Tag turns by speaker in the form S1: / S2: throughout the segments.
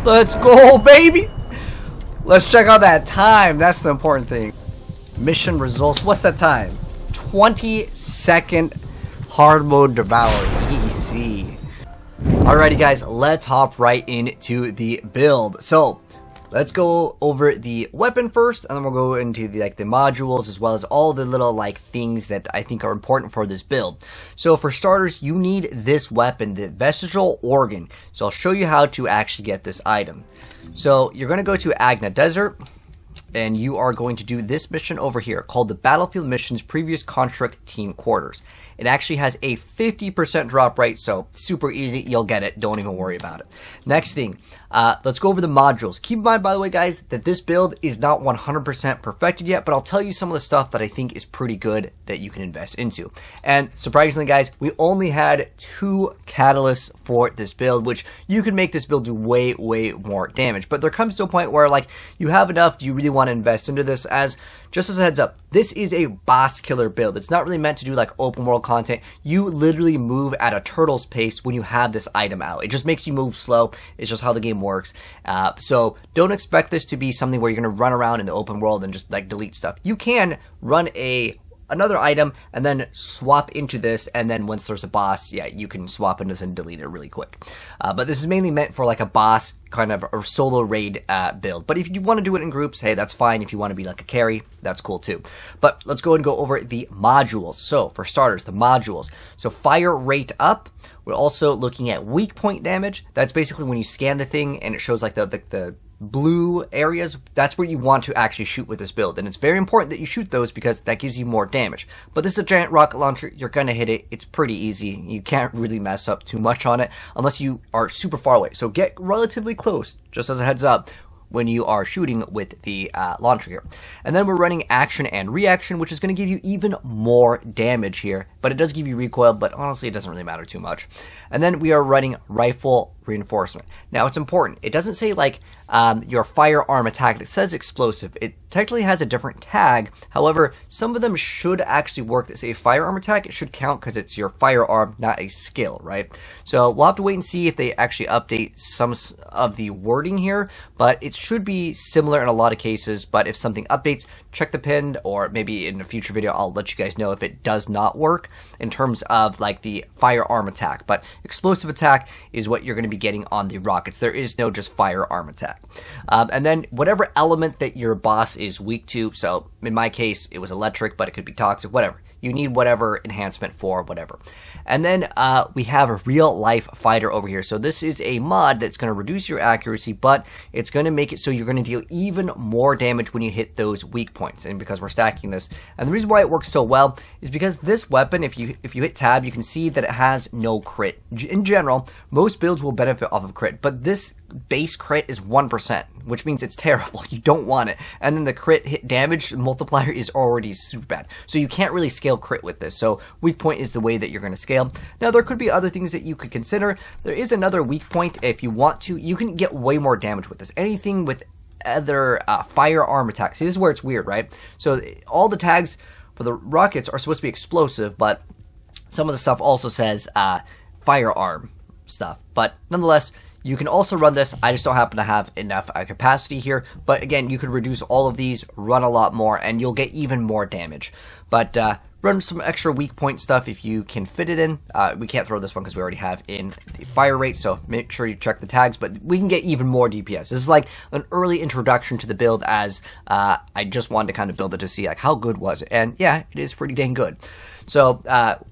S1: Let's go, baby. Let's check out that time. That's the important thing. Mission results. What's that time? 20-second hard mode devour. Easy. Alrighty, guys. Let's hop right into the build. So let's go over the weapon first, and then we'll go into the the modules as well as all the little things that I think are important for this build. So for starters, you need this weapon, the vestigial organ. So I'll show you how to actually get this item. So you're going to go to Agna Desert, and you are going to do this mission over here called the Battlefield Missions Previous Construct Team Quarters. It actually has a 50% drop rate, so super easy. You'll get it. Don't even worry about it. Next thing, let's go over the modules. Keep in mind, by the way, guys, that this build is not 100% perfected yet, but I'll tell you some of the stuff that I think is pretty good that you can invest into. And surprisingly, guys, we only had 2 catalysts for this build, which you can make this build do way, way more damage. But there comes to a point where, you have enough. Do you really want to invest into this? As just as a heads up, this is a boss killer build. It's not really meant to do open world content. You literally move at a turtle's pace when you have this item out. It just makes you move slow. It's just how the game works. So don't expect this to be something where you're going to run around in the open world and just delete stuff. You can run another item and then swap into this, and then once there's a boss, yeah, you can swap into this and delete it really quick. But this is mainly meant for a boss kind of or solo raid build. But if you want to do it in groups, hey, that's fine. If you want to be a carry, that's cool too. But let's go and go over the modules. So for starters, the modules. So fire rate up. We're also looking at weak point damage. That's basically when you scan the thing and it shows the blue areas. That's where you want to actually shoot with this build, and it's very important that you shoot those because that gives you more damage. But this is a giant rocket launcher. You're gonna hit it. It's pretty easy. You can't really mess up too much on it unless you are super far away. So get relatively close, just as a heads up, when you are shooting with the launcher here. And then we're running action and reaction, which is going to give you even more damage here, but it does give you recoil, but honestly it doesn't really matter too much. And then we are running rifle reinforcement. Now it's important, it doesn't say your firearm attack, it says explosive. It technically has a different tag. However, some of them should actually work that say firearm attack. It should count because it's your firearm, not a skill, right? So we'll have to wait and see if they actually update some of the wording here, but it should be similar in a lot of cases. But if something updates, check the pinned, or maybe in a future video I'll let you guys know if it does not work in terms of the firearm attack. But explosive attack is what you're going to be getting on the rockets. There is no just firearm attack. And then whatever element that your boss is weak to, so in my case it was electric, but it could be toxic, whatever. You need whatever enhancement for whatever. And then we have a real life fighter over here. So this is a mod that's going to reduce your accuracy, but it's going to make it so you're going to deal even more damage when you hit those weak points. And because we're stacking this, and the reason why it works so well is because this weapon, if you hit tab, you can see that it has no crit. In general, most builds will benefit off of crit, but this base crit is 1%, which means it's terrible. You don't want it. And then the crit hit damage multiplier is already super bad. So you can't really scale crit with this. So weak point is the way that you're going to scale. Now there could be other things that you could consider. There is another weak point if you want to. You can get way more damage with this. Anything with other firearm attacks. See, this is where it's weird, right? So all the tags for the rockets are supposed to be explosive, but some of the stuff also says firearm stuff. But nonetheless, you can also run this. I just don't happen to have enough capacity here. But again, you could reduce all of these, run a lot more, and you'll get even more damage. But run some extra weak point stuff if you can fit it in. We can't throw this one because we already have in the fire rate, so make sure you check the tags. But we can get even more DPS. This is like an early introduction to the build, as I just wanted to kind of build it to see how good was it. And yeah, it is pretty dang good. So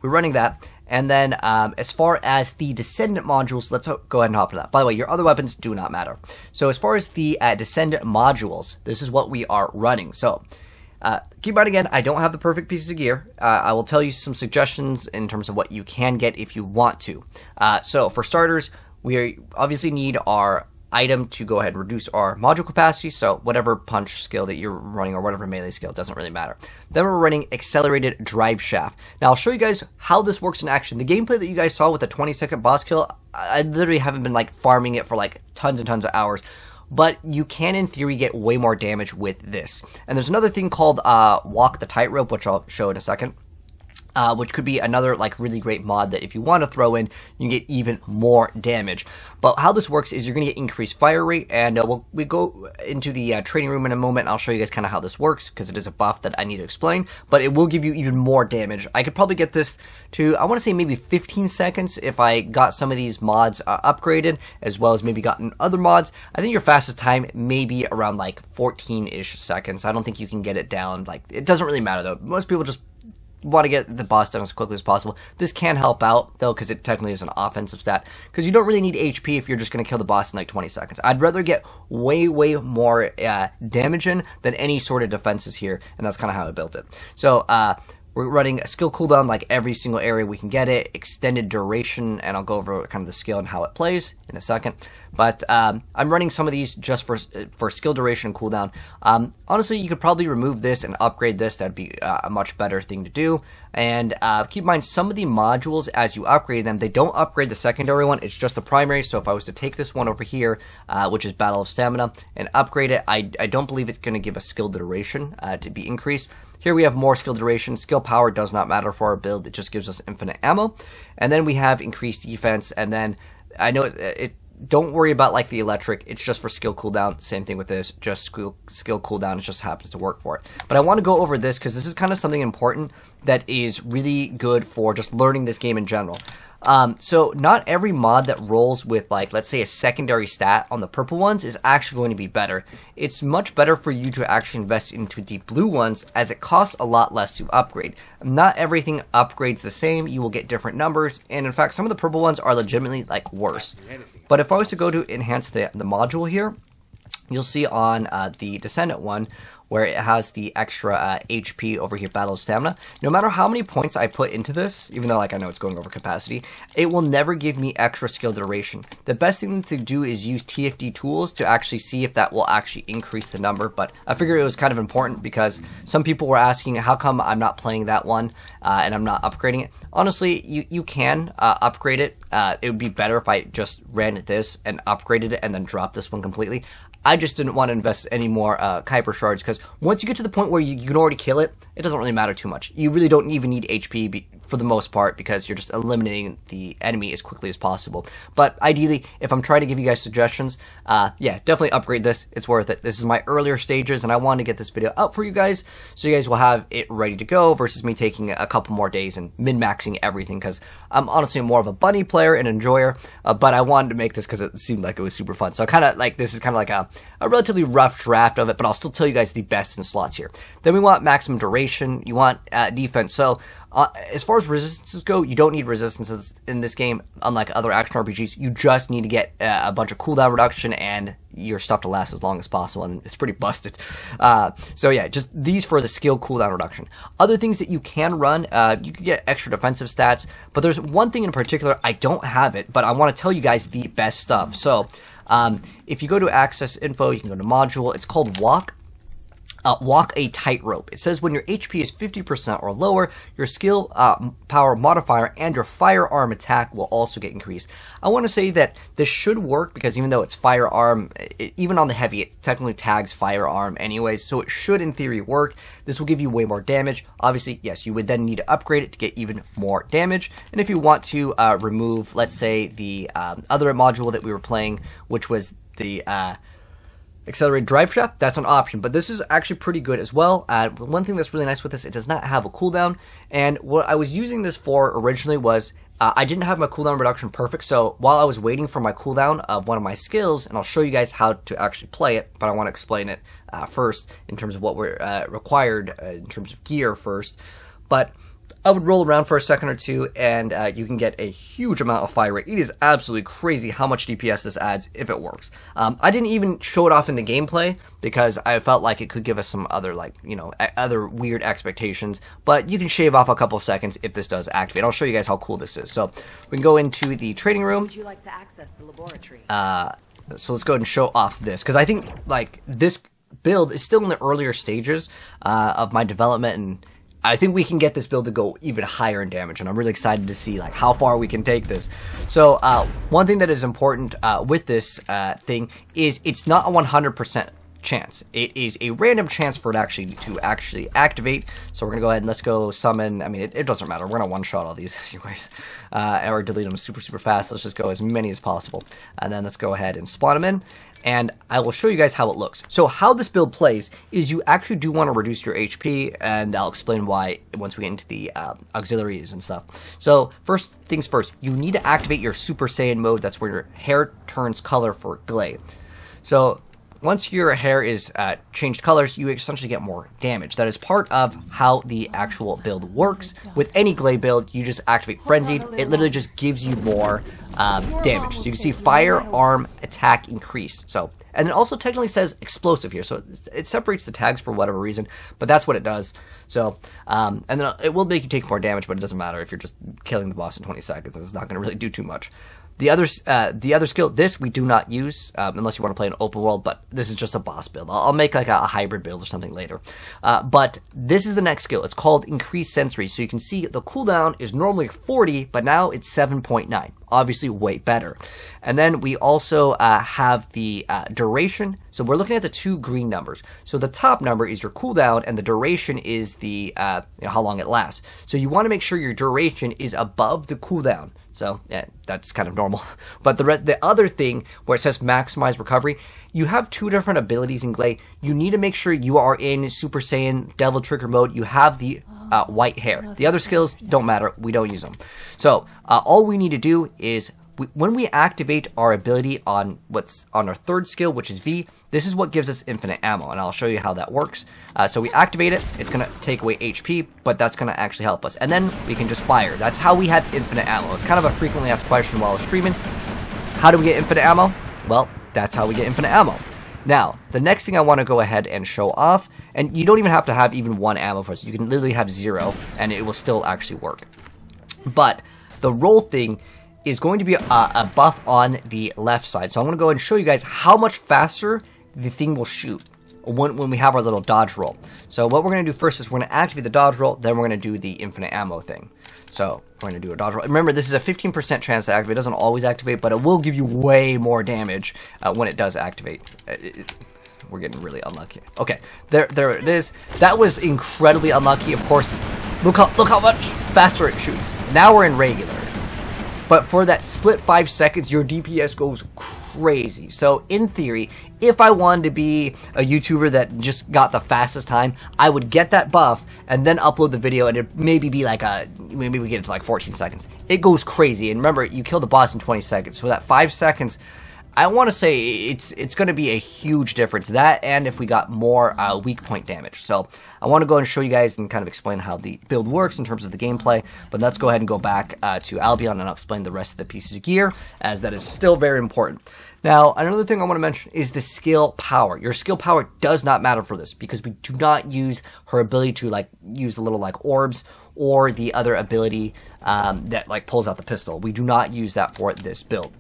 S1: we're running that. And then as far as the Descendant modules, let's go ahead and hop to that. By the way, your other weapons do not matter. So as far as the Descendant modules, this is what we are running. So keep in mind again, I don't have the perfect pieces of gear. I will tell you some suggestions in terms of what you can get if you want to. So for starters, we obviously need our item to go ahead and reduce our module capacity, so whatever punch skill that you're running or whatever melee skill, it doesn't really matter. Then we're running accelerated drive shaft. Now I'll show you guys how this works in action. The gameplay that you guys saw with the 20-second boss kill, I literally haven't been farming it for tons and tons of hours, but you can in theory get way more damage with this. And there's another thing called walk the tightrope, which I'll show in a second. which could be another like really great mod that if you want to throw in, you can get even more damage. But how this works is you're going to get increased fire rate, and we go into the training room in a moment. I'll show you guys kind of how this works because it is a buff that I need to explain, but it will give you even more damage. I could probably get this to, I want to say maybe 15 seconds if I got some of these mods upgraded, as well as maybe gotten other mods. I think your fastest time may be around like 14-ish seconds. I don't think you can get it down, like, it doesn't really matter though. Most people just want to get the boss done as quickly as possible. This can help out though, because it technically is an offensive stat, because you don't really need HP if you're just going to kill the boss in like 20 seconds. I'd rather get way more damage in than any sort of defenses here, and that's kind of how I built it. So we're running a skill cooldown like every single area we can get it, extended duration, and I'll go over kind of the skill and how it plays in a second. But I'm running some of these just for skill duration and cooldown. Honestly, you could probably remove this and upgrade this. That'd be a much better thing to do. And keep in mind, some of the modules, as you upgrade them, they don't upgrade the secondary one. It's just the primary. So if I was to take this one over here, which is Battle of Stamina, and upgrade it, I don't believe it's going to give a skill duration to be increased. Here we have more skill duration. Skill power does not matter for our build. It just gives us infinite ammo. And then we have increased defense. And then I know don't worry about like the electric. It's just for skill cooldown. Same thing with this. Just skill cooldown. It just happens to work for it. But I want to go over this because this is kind of something important that is really good for just learning this game in general. So not every mod that rolls with, like, let's say a secondary stat on the purple ones is actually going to be better. It's much better for you to actually invest into the blue ones, as it costs a lot less to upgrade. Not everything upgrades the same. You will get different numbers, and in fact some of the purple ones are legitimately like worse. But if I was to go to enhance the module here, you'll see on the Descendant one where it has the extra HP over here, Battle of Stamina. No matter how many points I put into this, even though like I know it's going over capacity, it will never give me extra skill duration. The best thing to do is use TFD tools to actually see if that will actually increase the number. But I figured it was kind of important because some people were asking how come I'm not playing that one and I'm not upgrading it. Honestly, you can upgrade it. It would be better if I just ran this and upgraded it and then dropped this one completely. I just didn't want to invest any more Kuiper shards, because once you get to the point where you can already kill it, it doesn't really matter too much. You really don't even need HP for the most part, because you're just eliminating the enemy as quickly as possible. But ideally, if I'm trying to give you guys suggestions, yeah, definitely upgrade this. It's worth it. This is my earlier stages, and I wanted to get this video out for you guys, so you guys will have it ready to go, versus me taking a couple more days and min-maxing everything, because I'm honestly more of a bunny player and enjoyer, but I wanted to make this because it seemed like it was super fun. So kind of like, this is kind of like a relatively rough draft of it, but I'll still tell you guys the best in slots here. Then we want maximum duration. You want defense. So as far as resistances go, you don't need resistances in this game, unlike other action RPGs. You just need to get a bunch of cooldown reduction and your stuff to last as long as possible, and it's pretty busted. So yeah, just these for the skill cooldown reduction. Other things that you can run, you can get extra defensive stats, but there's one thing in particular, I don't have it, but I want to tell you guys the best stuff. So if you go to access info, you can go to module. It's called walk. Walk a tightrope. It says when your HP is 50% or lower, your skill power modifier and your firearm attack will also get increased. I want to say that this should work because even though it's firearm, even on the heavy, it technically tags firearm anyways, so it should in theory work. This will give you way more damage. Obviously, yes, you would then need to upgrade it to get even more damage. And if you want to remove, let's say, the other module that we were playing, which was the accelerated drive shaft, that's an option, but this is actually pretty good as well. One thing that's really nice with this, it does not have a cooldown, and what I was using this for originally was I didn't have my cooldown reduction perfect, so while I was waiting for my cooldown of one of my skills, and I'll show you guys how to actually play it, but I want to explain it first in terms of what we're required in terms of gear first. But I would roll around for a second or two, and you can get a huge amount of fire rate. It is absolutely crazy how much DPS this adds if it works. I didn't even show it off in the gameplay because I felt like it could give us some other, like, you know, other weird expectations. But you can shave off a couple of seconds if this does activate. I'll show you guys how cool this is. So we can go into the trading room.
S2: Would you like to access the laboratory?
S1: So let's go ahead and show off this, because I think like this build is still in the earlier stages of my development, and I think we can get this build to go even higher in damage, and I'm really excited to see like how far we can take this. So one thing that is important with this thing is it's not a 100% chance. It is a random chance for it to actually activate. So we're gonna go ahead and let's go summon. I mean, it doesn't matter. We're gonna one-shot all these anyways, or delete them super fast. Let's just go as many as possible, and then let's go ahead and spawn them in. And I will show you guys how it looks. So how this build plays is you actually do want to reduce your HP, and I'll explain why once we get into the auxiliaries and stuff. So first things first, you need to activate your Super Saiyan mode. That's where your hair turns color for Gley. So once your hair is changed colors, you essentially get more damage. That is part of how the actual build works. With any Gley build, you just activate Frenzied. It literally just gives you more damage. So you can see firearm attack increased. So, and it also technically says explosive here. So it separates the tags for whatever reason, but that's what it does. So, and then it will make you take more damage, but it doesn't matter if you're just killing the boss in 20 seconds. It's not going to really do too much. The other skill, this we do not use unless you want to play an open world, but this is just a boss build. I'll make like a hybrid build or something later. But this is the next skill. It's called Increased Sensory. So you can see the cooldown is normally 40, but now it's 7.9. Obviously way better. And then we also have the duration. So we're looking at the two green numbers. So the top number is your cooldown, and the duration is the how long it lasts. So you want to make sure your duration is above the cooldown. So yeah, that's kind of normal. But the other thing where it says maximize recovery, you have two different abilities in Gley. You need to make sure you are in Super Saiyan Devil Trigger mode. You have the white hair. The other skills don't matter. We don't use them. So all we need to do is when we activate our ability on what's on our third skill, which is V, this is what gives us infinite ammo, and I'll show you how that works. So we activate it, it's going to take away HP, but that's going to actually help us. And then we can just fire. That's how we have infinite ammo. It's kind of a frequently asked question while streaming. How do we get infinite ammo? Well, that's how we get infinite ammo. Now, the next thing I want to go ahead and show off, and you don't even have to have even one ammo for this. You can literally have 0, and it will still actually work. But the roll thing is going to be a buff on the left side. So I'm going to go ahead and show you guys how much faster the thing will shoot when we have our little dodge roll. So what we're going to do first is we're going to activate the dodge roll, then we're going to do the infinite ammo thing. So we're going to do a dodge roll. Remember, this is a 15% chance to activate. It doesn't always activate, but it will give you way more damage when it does activate. We're getting really unlucky. Okay, there it is. That was incredibly unlucky. Of course, look how much faster it shoots. Now we're in regular. But for that split 5 seconds, your DPS goes crazy. So in theory, if I wanted to be a YouTuber that just got the fastest time, I would get that buff and then upload the video, and it'd maybe be like maybe we get it to like 14 seconds. It goes crazy. And remember, you kill the boss in 20 seconds. So that 5 seconds, I want to say it's going to be a huge difference. That, and if we got more weak point damage. So I want to go and show you guys and kind of explain how the build works in terms of the gameplay. But let's go ahead and go back to Albion, and I'll explain the rest of the pieces of gear, as that is still very important. Now, another thing I want to mention is the skill power. Your skill power does not matter for this, because we do not use her ability to like use the little like orbs or the other ability that like pulls out the pistol. We do not use that for this build.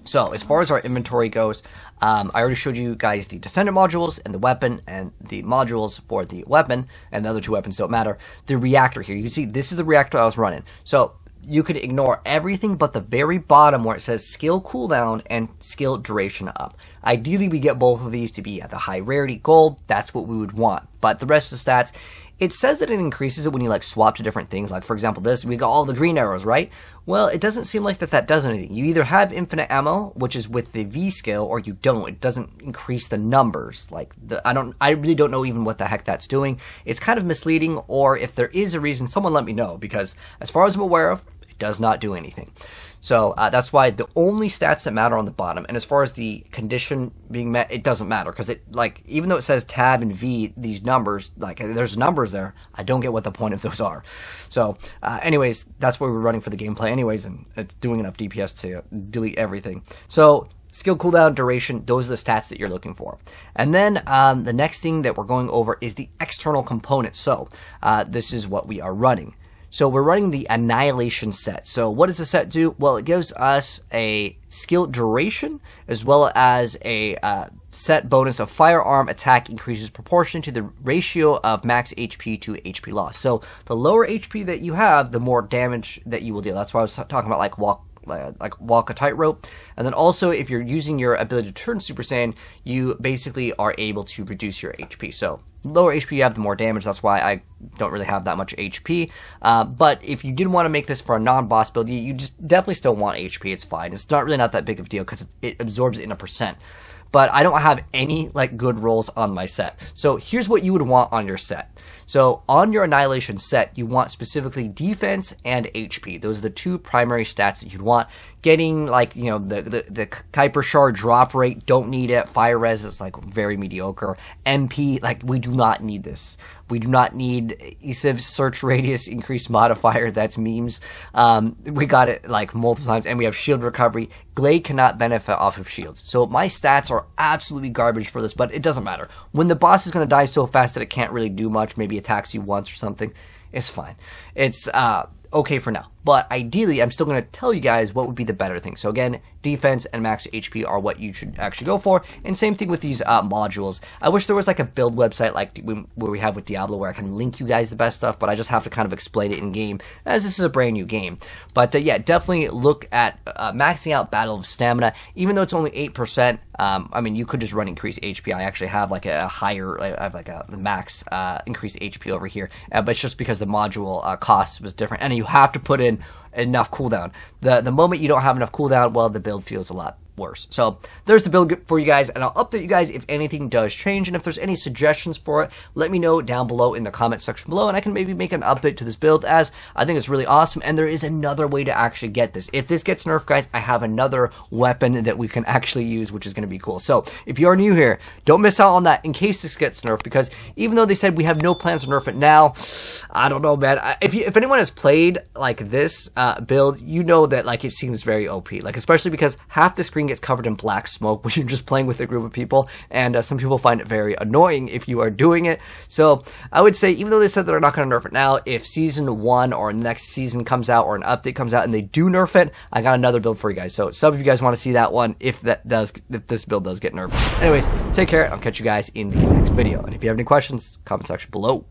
S1: So, as far as our inventory goes, I already showed you guys the Descendant modules and the weapon, and the modules for the weapon, and the other two weapons don't matter. The reactor here, you can see this is the reactor I was running. So, you could ignore everything but the very bottom where it says skill cooldown and skill duration up. Ideally, we get both of these to be at the high rarity gold. That's what we would want. But the rest of the stats, it says that it increases it when you like swap to different things. Like for example, this, we got all the green arrows, right? Well, it doesn't seem like that does anything. You either have infinite ammo, which is with the V skill, or you don't. It doesn't increase the numbers. Like I really don't know even what the heck that's doing. It's kind of misleading, or if there is a reason, someone let me know, because as far as I'm aware of, it does not do anything. So that's why the only stats that matter on the bottom. And as far as the condition being met, it doesn't matter, because it like even though it says tab and V, these numbers, like there's numbers there, I don't get what the point of those are. So anyways, that's what we're running for the gameplay anyways, and it's doing enough DPS to delete everything. So skill cooldown, duration, those are the stats that you're looking for. And then the next thing that we're going over is the external components. So this is what we are running. So we're running the Annihilation set. So what does the set do? Well, it gives us a skill duration, as well as a set bonus of firearm attack increases proportion to the ratio of max HP to HP loss. So the lower HP that you have, the more damage that you will deal. That's why I was talking about like walk a tightrope. And then also, if you're using your ability to turn Super Saiyan, you basically are able to reduce your HP. So lower HP you have, the more damage. That's why I don't really have that much HP. But if you did want to make this for a non-boss build, you just definitely still want HP. It's fine. It's not really not that big of a deal because it absorbs it in a percent. But I don't have any like good rolls on my set. So here's what you would want on your set. So on your Annihilation set, you want specifically defense and HP. Those are the two primary stats that you'd want. Getting like, you know, the Kuiper Shard drop rate, don't need it. Fire res is like very mediocre. MP, like we do not need this. We do not need ESIV search radius increased modifier. That's memes. We got it like multiple times, and we have shield recovery. Gley cannot benefit off of shields. So my stats are absolutely garbage for this, but it doesn't matter. When the boss is going to die so fast that it can't really do much, maybe attacks you once or something, it's fine. It's okay for now. But ideally, I'm still going to tell you guys what would be the better thing. So again, defense and max HP are what you should actually go for. And same thing with these modules. I wish there was like a build website like where we have with Diablo where I can link you guys the best stuff, but I just have to kind of explain it in game as this is a brand new game. But yeah, definitely look at maxing out Battle of Stamina. Even though it's only 8%, I mean, you could just run increased HP. I actually have like a higher, I have like a max increased HP over here, but it's just because the module cost was different, and you have to put in enough cooldown. The moment you don't have enough cooldown, well, the build feels a lot worse. So there's the build for you guys, and I'll update you guys if anything does change, and if there's any suggestions for it, let me know down below in the comment section below, and I can maybe make an update to this build, as I think it's really awesome. And there is another way to actually get this. If this gets nerfed, guys, I have another weapon that we can actually use, which is going to be cool. So if you are new here, don't miss out on that in case this gets nerfed, because even though they said we have no plans to nerf it now, I don't know, man. If anyone has played like this build, you know that like it seems very OP, like especially because half the screen gets covered in black smoke when you're just playing with a group of people, and some people find it very annoying if you are doing it. So I would say, even though they said they're not going to nerf it now, if season 1 or next season comes out or an update comes out and they do nerf it, I got another build for you guys. So some of you guys want to see that one if this build does get nerfed. Anyways, take care. I'll catch you guys in the next video, and if you have any questions, comment section below.